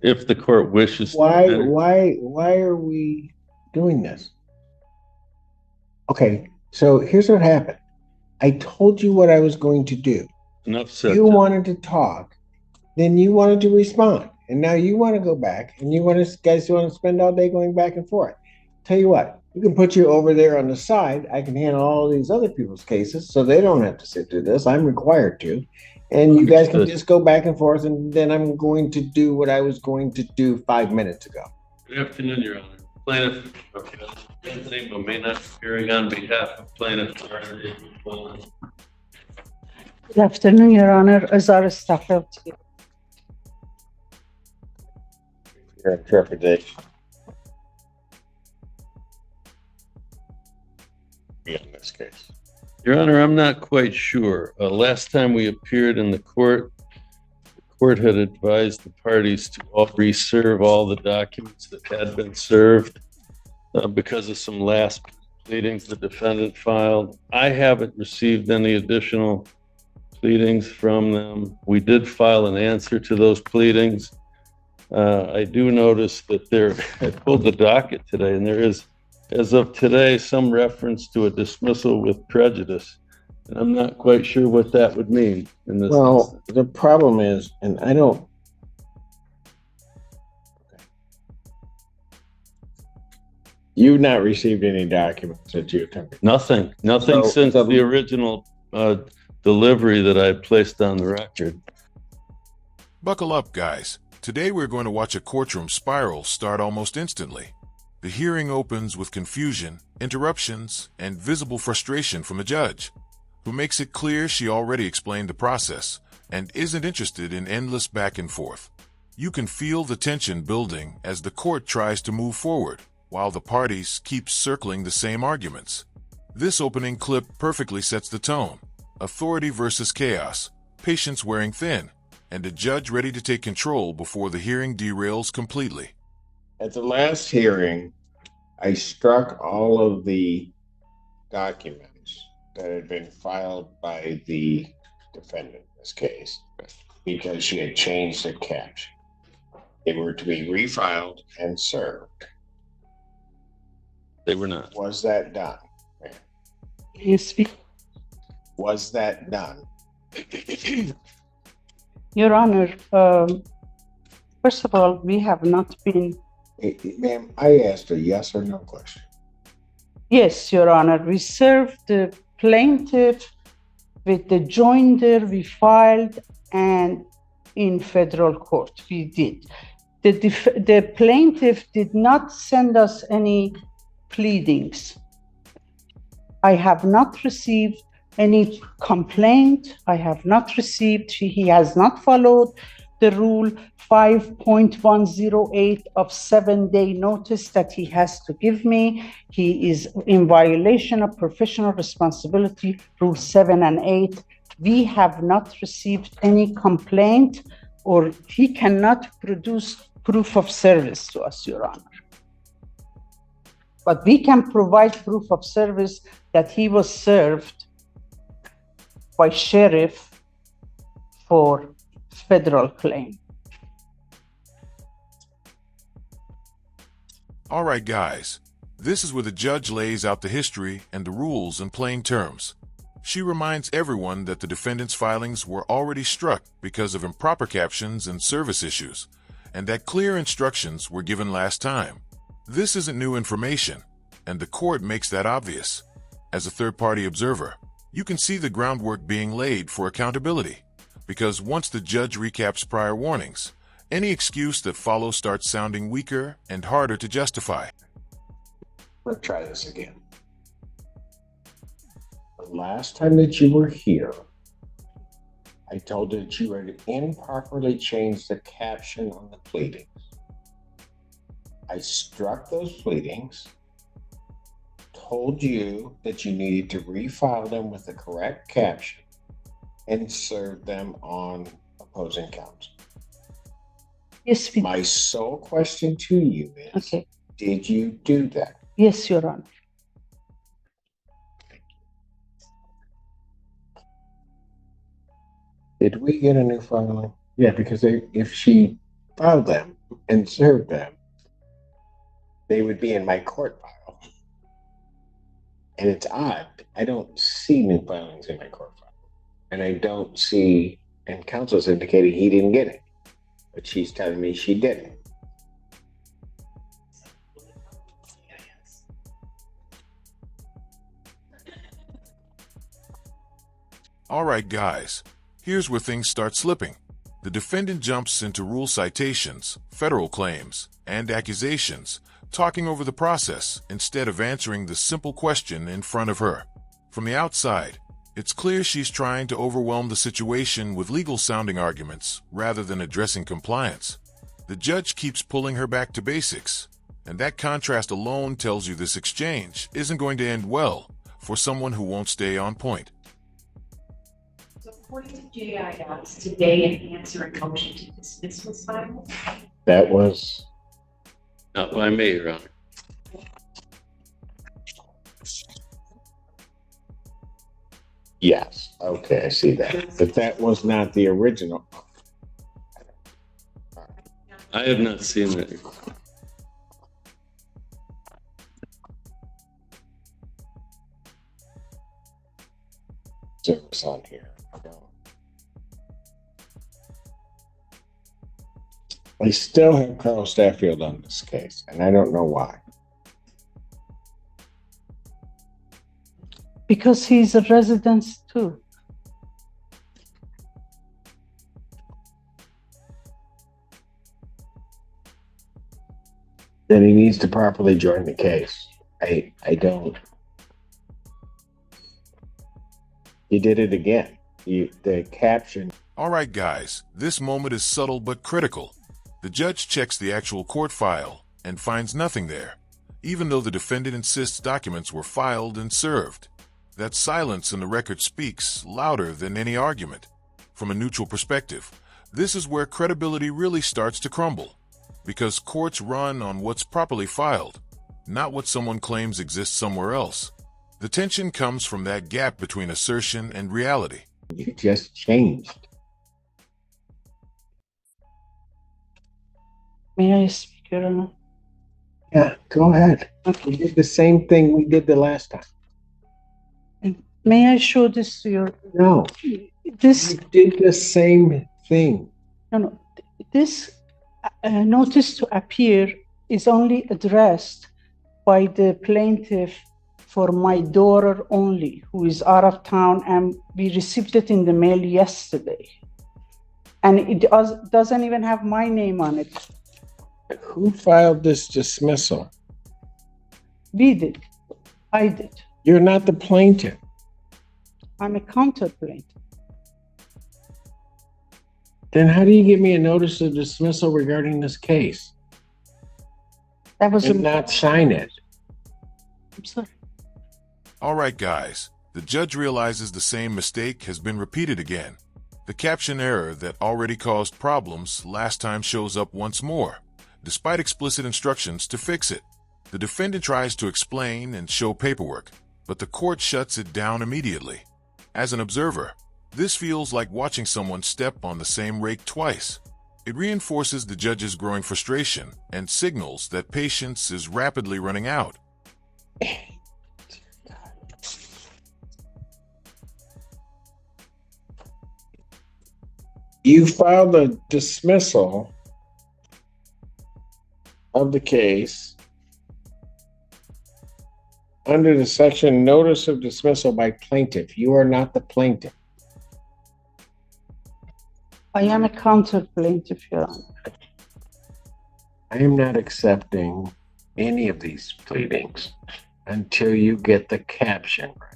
if the court wishes to. Why are we doing this? Okay, so here's what happened. I told you what I was going to do. Enough said, You Judge. wanted to talk, then you wanted to respond, and now you want to go back, and you want to guys want to spend all day going back and forth. Tell you what, you can put you over there on the side. I can handle all these other people's cases, so they don't have to sit through this. I'm required to, and you guys can Understood. just go back and forth, and then I'm going to do what I was going to do 5 minutes ago. Good afternoon, Your Honor. Plaintiff Anthony Momena appearing on behalf of plaintiff. Good afternoon, Your Honor. Azar Stafford. Your interpretation in this case. Your Honor, I'm not quite sure. Last time we appeared in the court had advised the parties to all reserve all the documents that had been served because of some last pleadings the defendant filed. I haven't received any additional pleadings from them. We did file an answer to those pleadings. I do notice that I pulled the docket today, and there is, as of today, some reference to a dismissal with prejudice. And I'm not quite sure what that would mean in this instance. The problem is, and I don't. You've not received any documents that you attempted. Nothing since the original delivery that I placed on the record. Buckle up, guys. Today we're going to watch a courtroom spiral start almost instantly. The hearing opens with confusion, interruptions, and visible frustration from the judge, who makes it clear she already explained the process and isn't interested in endless back and forth. You can feel the tension building as the court tries to move forward, while the parties keep circling the same arguments. This opening clip perfectly sets the tone. Authority versus chaos, patience wearing thin, and a judge ready to take control before the hearing derails completely. At the last hearing, I struck all of the documents that had been filed by the defendant in this case because she had changed the caption. They were to be refiled and served. They were not. Was that done? Yes, Was that done? Your Honor, first of all, we have not been. Ma'am, I asked a yes or no question. Yes, Your Honor, we served the plaintiff with the joinder we filed and in federal court. We did. The plaintiff did not send us any pleadings. I have not received any complaint. I have not received, he has not followed the rule 5.108 of 7-day notice that he has to give me. He is in violation of professional responsibility, rule 7 and 8. We have not received any complaint, or he cannot produce proof of service to us, Your Honor. But we can provide proof of service that he was served by sheriff for federal claim. All right, guys. This is where the judge lays out the history and the rules in plain terms. She reminds everyone that the defendant's filings were already struck because of improper captions and service issues, and that clear instructions were given last time. This isn't new information, and the court makes that obvious. As a third-party observer, you can see the groundwork being laid for accountability, because once the judge recaps prior warnings, any excuse that follows starts sounding weaker and harder to justify. Let's try this again. The last time that you were here, I told you that you had improperly changed the caption on the pleadings. I struck those pleadings, told you that you needed to refile them with the correct caption and serve them on opposing counsel. Yes, we My sole question to you is, Okay. Did you do that? Yes, Your Honor. Did we get a new filing? Yeah, because if she filed them, and served them, they would be in my court file. And it's odd. I don't see new filings in my court file. And I don't see, and counsel's indicating he didn't get it. But she's telling me she didn't. All right, guys, here's where things start slipping. The defendant jumps into rule citations, federal claims, and accusations, talking over the process instead of answering the simple question in front of her. From the outside, it's clear she's trying to overwhelm the situation with legal-sounding arguments rather than addressing compliance. The judge keeps pulling her back to basics, and that contrast alone tells you this exchange isn't going to end well for someone who won't stay on point. So according to JI Docs, today an answer and motion to dismiss was filed. That was, Not by me, Your Honor. yes. Okay, I see that. But that was not the original. I have not seen that. Service on here. I still have Carl Staffield on this case, and I don't know why. Because he's a resident too. Then he needs to properly join the case. I don't. You did it again. The caption. All right, guys, this moment is subtle but critical. The judge checks the actual court file and finds nothing there, even though the defendant insists documents were filed and served. That silence in the record speaks louder than any argument. From a neutral perspective, this is where credibility really starts to crumble, because courts run on what's properly filed, not what someone claims exists somewhere else. The tension comes from that gap between assertion and reality. You just changed. May I speak, Your Honor? Yeah, go ahead. Okay. We did the same thing we did the last time. May I show this to your, No, this, you did the same thing. no, this notice to appear is only addressed by the plaintiff for my daughter only, who is out of town, and we received it in the mail yesterday. And it doesn't even have my name on it. Who filed this dismissal? We did. I did. You're not the plaintiff. I'm a counter plaintiff. Then how do you give me a notice of dismissal regarding this case That was and not sign it? I'm sorry. All right, guys, the judge realizes the same mistake has been repeated again. The caption error that already caused problems last time shows up once more, despite explicit instructions to fix it. The defendant tries to explain and show paperwork, but the court shuts it down immediately. As an observer, this feels like watching someone step on the same rake twice. It reinforces the judge's growing frustration and signals that patience is rapidly running out. You filed a dismissal of the case under the section notice of dismissal by plaintiff. You are not the plaintiff. I am a counter plaintiff, Your Honor. I am not accepting any of these pleadings until you get the caption right.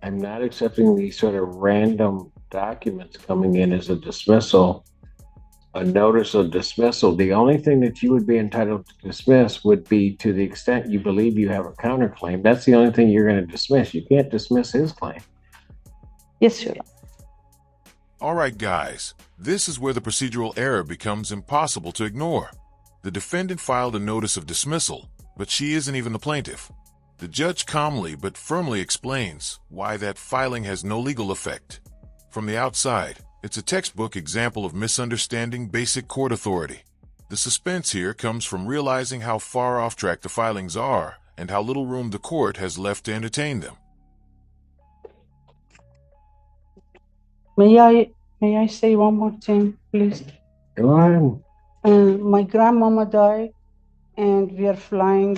I'm not accepting these sort of random documents coming in as a dismissal, a notice of dismissal. The only thing that you would be entitled to dismiss would be to the extent you believe you have a counterclaim. That's the only thing you're going to dismiss. You can't dismiss his claim. Yes, Your Honor. All right, guys, this is where the procedural error becomes impossible to ignore. The defendant filed a notice of dismissal, but she isn't even the plaintiff. The judge calmly but firmly explains why that filing has no legal effect. From the outside, It's a textbook example of misunderstanding basic court authority. The suspense here comes from realizing how far off track the filings are and how little room the court has left to entertain them. May I say one more thing, please? Go on. My grandmama died, and we are flying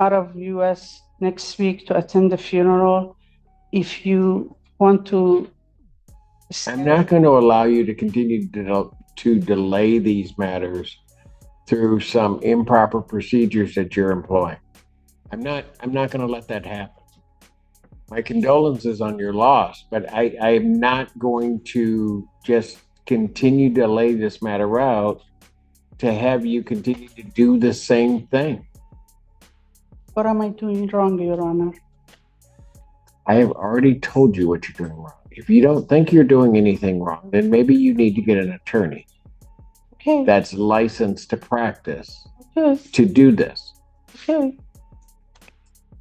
out of US next week to attend the funeral. If you want to, I'm not going to allow you to continue to delay these matters through some improper procedures that you're employing. I'm not going to let that happen. My condolences on your loss, but I am not going to just continue to lay this matter out to have you continue to do the same thing. What am I doing wrong, Your Honor? I have already told you what you're doing wrong. If you don't think you're doing anything wrong, then maybe you need to get an attorney Okay. that's licensed to practice Okay. to do this. Okay.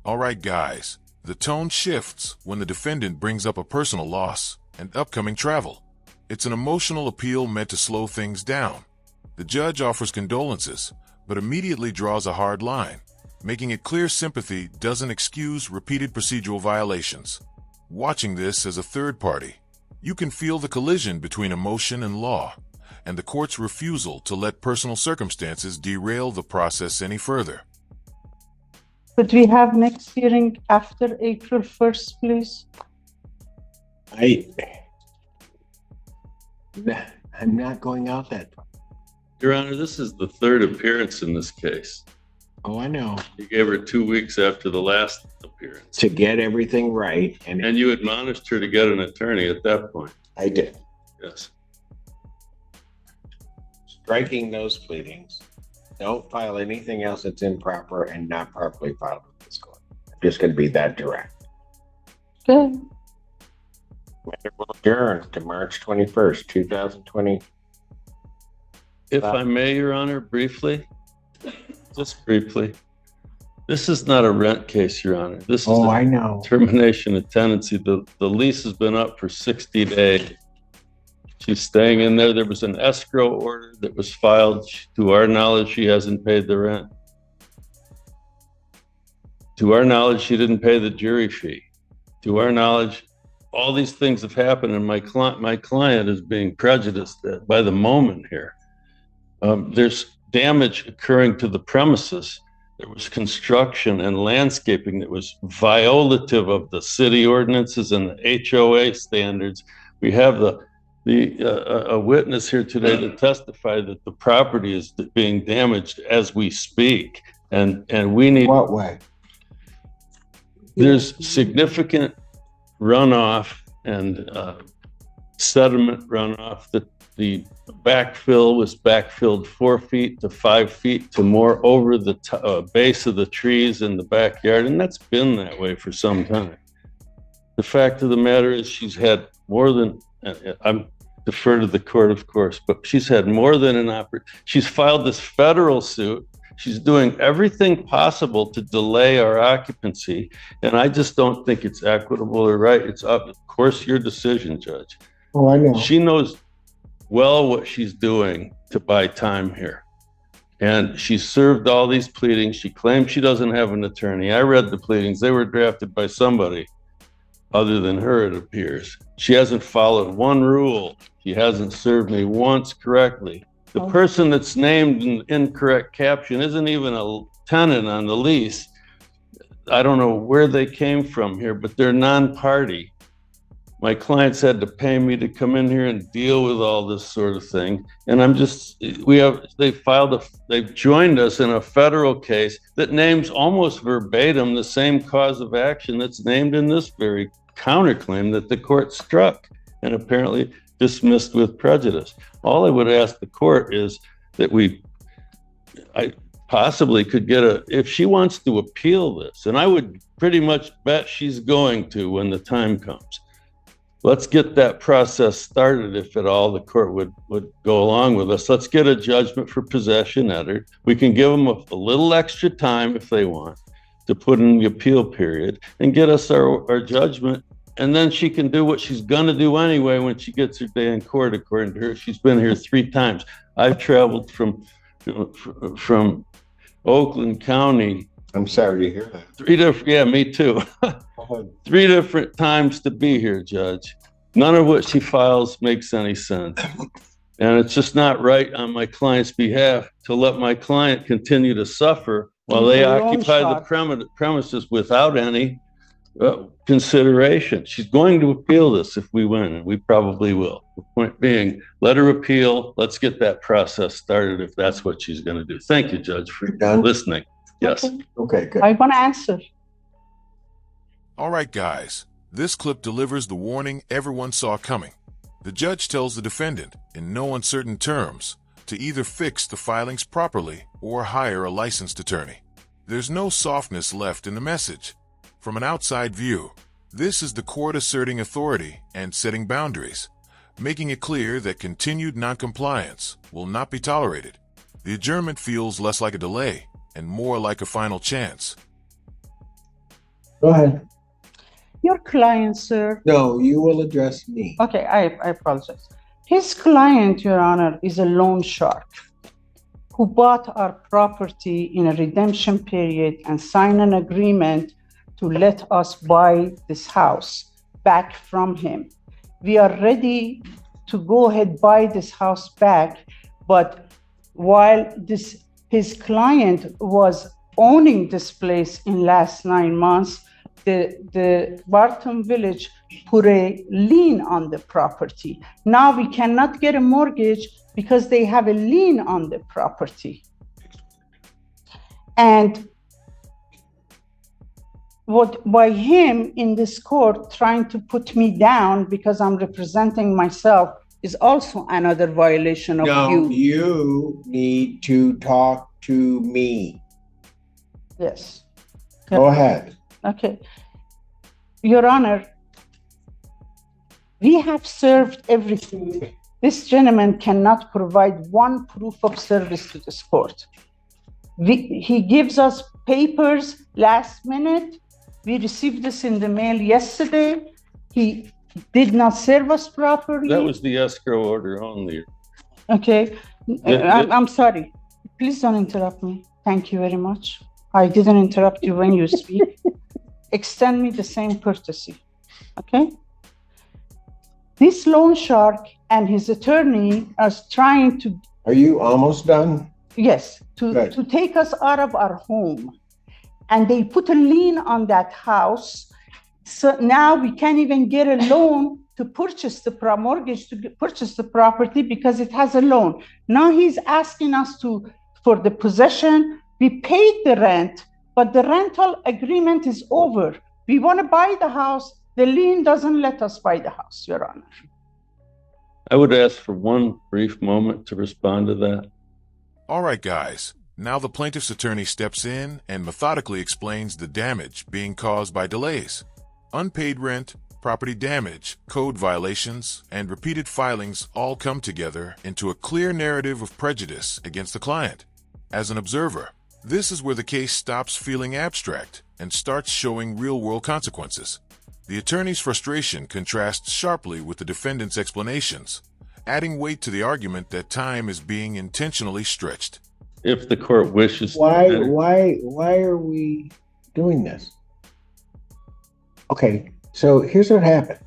All right, guys. The tone shifts when the defendant brings up a personal loss and upcoming travel. It's an emotional appeal meant to slow things down. The judge offers condolences, but immediately draws a hard line, making it clear sympathy doesn't excuse repeated procedural violations. Watching this as a third party, you can feel the collision between emotion and law, and the court's refusal to let personal circumstances derail the process any further. Could we have next hearing after April 1st, please? I'm not going out that far. Your Honor, this is the third appearance in this case. Oh, I know. You gave her 2 weeks after the last appearance. To get everything right. And you admonished her to get an attorney at that point. I did. Yes. Striking those pleadings. Don't file anything else that's improper and not properly filed with this court. I'm just going to be that direct. Okay. Matter will adjourn to March 21st, 2020. If I may, Your Honor, briefly, just briefly, this is not a rent case, Your Honor. This is I know. termination of tenancy. The lease has been up for 60 days. She's staying in there. There was an escrow order that was filed. To our knowledge, she hasn't paid the rent. To our knowledge, she didn't pay the jury fee. To our knowledge, all these things have happened, and my client is being prejudiced by the moment here. There's damage occurring to the premises. There was construction and landscaping that was violative of the city ordinances and the HOA standards. We have a witness here today to testify that the property is being damaged as we speak, and we need. What way? There's significant runoff and sediment runoff. That the backfill was backfilled 4 feet to 5 feet to more over the base of the trees in the backyard, and that's been that way for some time. The fact of the matter is she's had more than, I'm defer to the court, of course, but she's had more than an opportunity. She's filed this federal suit. She's doing everything possible to delay our occupancy, and I just don't think it's equitable or right. It's up, of course, your decision, Judge. Oh, I know. She knows well what she's doing to buy time here. And she served all these pleadings. She claims she doesn't have an attorney. I read the pleadings. They were drafted by somebody other than her, it appears. She hasn't followed one rule. She hasn't served me once correctly. The person that's named in the incorrect caption isn't even a tenant on the lease. I don't know where they came from here, but they're non-party. My clients had to pay me to come in here and deal with all this sort of thing. And they've joined us in a federal case that names almost verbatim the same cause of action that's named in this very counterclaim that the court struck and apparently dismissed with prejudice. All I would ask the court is that I possibly could get if she wants to appeal this, and I would pretty much bet she's going to when the time comes. Let's get that process started. If at all the court would go along with us, let's get a judgment for possession entered. We can give them a little extra time if they want to put in the appeal period and get us our judgment and then she can do what she's gonna do anyway when she gets her day in court, according to her. She's been here 3 times. I've traveled from Oakland County I'm sorry to hear that. 3 different, yeah, me too. 3 different times to be here, Judge. None of what she files makes any sense. And it's just not right on my client's behalf to let my client continue to suffer while they occupy the premises without any consideration. She's going to appeal this if we win, and we probably will. The point being, let her appeal. Let's get that process started if that's what she's going to do. Thank you, Judge, for listening. Yes. Okay, good. I want to answer. All right, guys. This clip delivers the warning everyone saw coming. The judge tells the defendant, in no uncertain terms, to either fix the filings properly or hire a licensed attorney. There's no softness left in the message. From an outside view, this is the court asserting authority and setting boundaries, making it clear that continued noncompliance will not be tolerated. The adjournment feels less like a delay and more like a final chance. Go ahead. Your client, sir. No, you will address me. Okay, I apologize. His client, Your Honor, is a loan shark who bought our property in a redemption period and signed an agreement to let us buy this house back from him. We are ready to go ahead buy this house back, but while his client was owning this place in last 9 months, the Barton Village put a lien on the property. Now we cannot get a mortgage because they have a lien on the property. And what by him in this court trying to put me down because I'm representing myself is also another violation of No, you need to talk to me. Yes. Go ahead. Okay. Your Honor, we have served everything. This gentleman cannot provide one proof of service to this court. He gives us papers last minute. We received this in the mail yesterday. He did not serve us properly. That was the escrow order only. Okay. I'm sorry. Please don't interrupt me. Thank you very much. I didn't interrupt you when you speak. Extend me the same courtesy. Okay? This loan shark and his attorney are trying to... Are you almost done? Yes, to take us out of our home. And they put a lien on that house. So now we can't even get a loan to purchase the mortgage to purchase the property because it has a loan. Now he's asking us for the possession. We paid the rent, but the rental agreement is over. We want to buy the house. The lien doesn't let us buy the house, Your Honor. I would ask for one brief moment to respond to that. All right, guys. Now the plaintiff's attorney steps in and methodically explains the damage being caused by delays. Unpaid rent, property damage, code violations, and repeated filings all come together into a clear narrative of prejudice against the client. As an observer, this is where the case stops feeling abstract and starts showing real-world consequences. The attorney's frustration contrasts sharply with the defendant's explanations, adding weight to the argument that time is being intentionally stretched. If the court wishes. Why are we doing this? Okay, so here's what happened.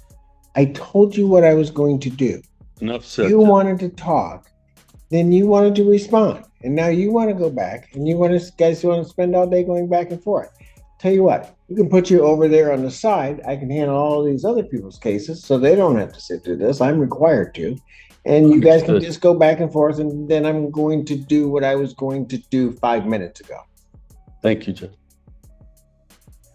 I told you what I was going to do. Enough said. You wanted to talk, then you wanted to respond. And now you want to go back and you guys want to spend all day going back and forth. Tell you what, we can put you over there on the side. I can handle all these other people's cases so they don't have to sit through this. I'm required to. And you guys can just go back and forth, and then I'm going to do what I was going to do 5 minutes ago. Thank you, Judge.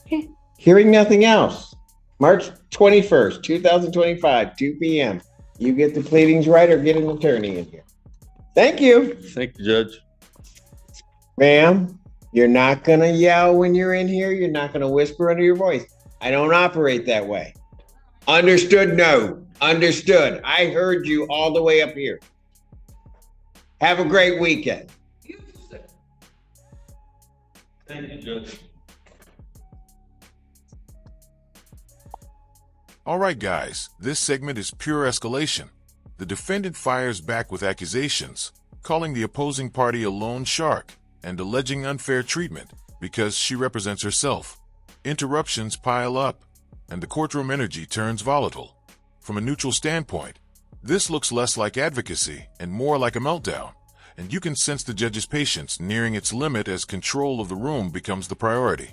Okay. Hearing nothing else, March 21st, 2025, 2 p.m. You get the pleadings right or get an attorney in here. Thank you. Thank you, Judge. Ma'am, you're not going to yell when you're in here. You're not going to whisper under your voice. I don't operate that way. Understood? No. Understood. I heard you all the way up here. Have a great weekend. Thank you, Judge. Alright guys, this segment is pure escalation. The defendant fires back with accusations, calling the opposing party a loan shark and alleging unfair treatment because she represents herself. Interruptions pile up, and the courtroom energy turns volatile. From a neutral standpoint, this looks less like advocacy and more like a meltdown, and you can sense the judge's patience nearing its limit as control of the room becomes the priority.